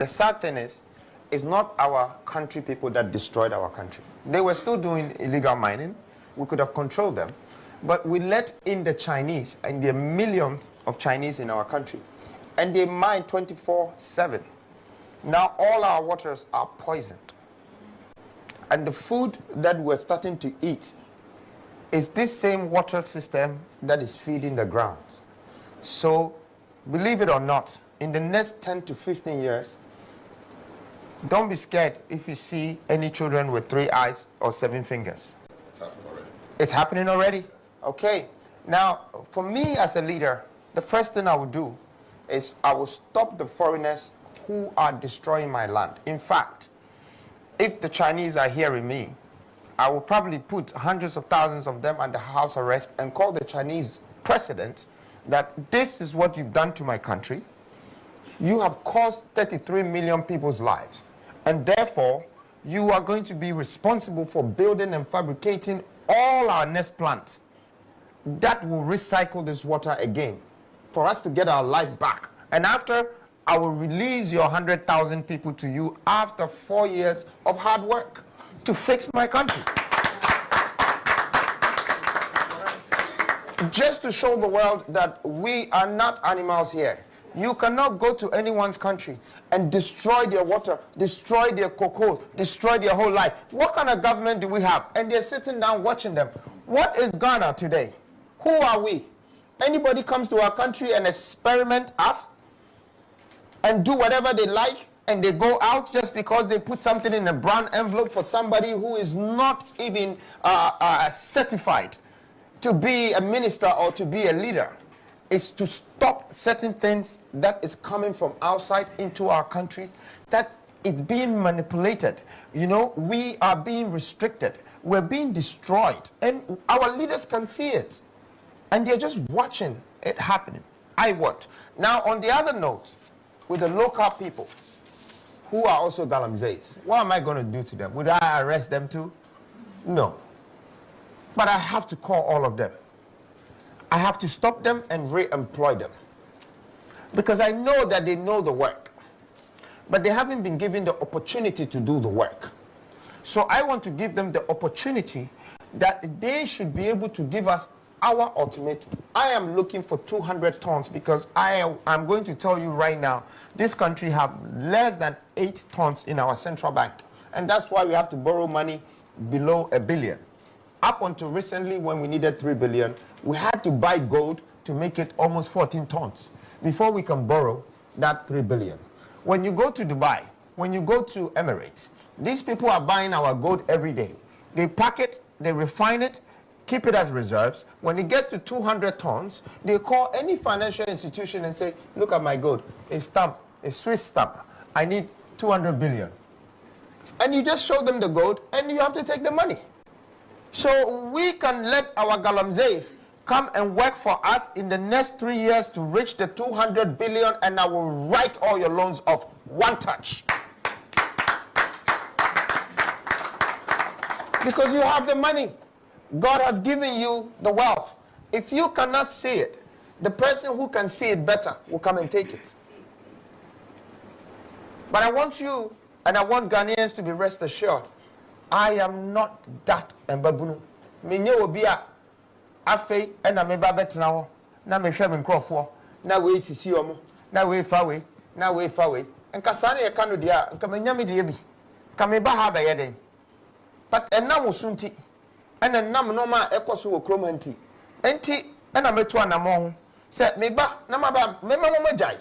The sad thing is, it's not our country people that destroyed our country. They were still doing illegal mining. We could have controlled them. But we let in the Chinese, and there are millions of Chinese in our country. And they mine 24/7. Now all our waters are poisoned. And the food that we're starting to eat is this same water system that is feeding the ground. So, believe it or not, in the next 10 to 15 years, don't be scared if you see any children with 3 eyes or 7 fingers. It's happening already. It's happening already? Okay. Now, for me as a leader, the first thing I would do is I will stop the foreigners who are destroying my land. In fact, if the Chinese are hearing me, I will probably put hundreds of thousands of them under house arrest and call the Chinese president that this is what you've done to my country. You have caused 33 million people's lives. And therefore, you are going to be responsible for building and fabricating all our nest plants that will recycle this water again for us to get our life back. And after, I will release your 100,000 people to you after 4 years of hard work to fix my country. Just to show the world that we are not animals here. You cannot go to anyone's country and destroy their water, destroy their cocoa, destroy their whole life. What kind of government do we have? And they're sitting down watching them. What is Ghana today? Who are we? Anybody comes to our country and experiment us and do whatever they like, and they go out just because they put something in a brown envelope for somebody who is not even certified to be a minister or to be a leader. Is to stop certain things that is coming from outside into our countries, that it's being manipulated. You know, we are being restricted. We're being destroyed. And our leaders can see it. And they're just watching it happening. I want. Now, on the other note, with the local people who are also Galamseys, what am I going to do to them? Would I arrest them too? No. But I have to call all of them. I have to stop them and re-employ them. Because I know that they know the work. But they haven't been given the opportunity to do the work. So I want to give them the opportunity that they should be able to give us our ultimatum. I am looking for 200 tons because I'm going to tell you right now, this country have less than 8 tons in our central bank. And that's why we have to borrow money below $1 billion. Up until recently, when we needed 3 billion, we had to buy gold to make it almost 14 tons before we can borrow that 3 billion. When you go to Dubai, when you go to Emirates, these people are buying our gold every day. They pack it, they refine it, keep it as reserves. When it gets to 200 tons, they call any financial institution and say, look at my gold, it's stamped, it's Swiss stamp. I need 200 billion. And you just show them the gold and you have to take the money. So we can let our Galamseys come and work for us in the next 3 years to reach the 200 billion, and I will write all your loans off one touch. Because you have the money. God has given you the wealth. If you cannot see it, the person who can see it better will come and take it. But I want you, and I want Ghanaians to be rest assured, I am not that Mbabunu. Menye obia afei ena me ba betena ho na me hwe me nkrofo na we sisi omo na we fa we na we fa we enka sa na ye ka no dia enka manya me dia bi ka me ba ha ba ye den but enam osunti ena nam no ma ekoso wo kromanti enti ena metu anamo ho se me ba na ma ba me ma mo majai,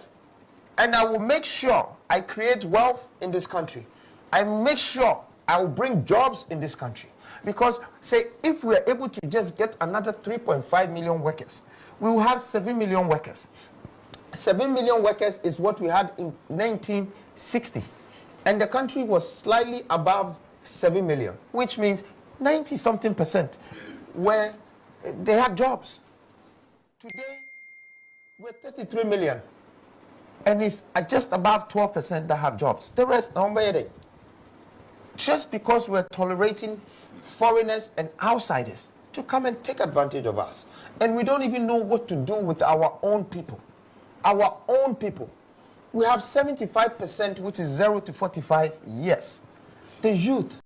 and I will make sure I create wealth in this country. I make sure I will bring jobs in this country. Because, say, if we are able to just get another 3.5 million workers, we will have 7 million workers. 7 million workers is what we had in 1960. And the country was slightly above 7 million, which means 90-something% where they had jobs. Today, we're 33 million. And it's just above 12% that have jobs. The rest, just because we're tolerating foreigners and outsiders to come and take advantage of us. And we don't even know what to do with our own people. Our own people. We have 75%, which is 0 to 45 years. The youth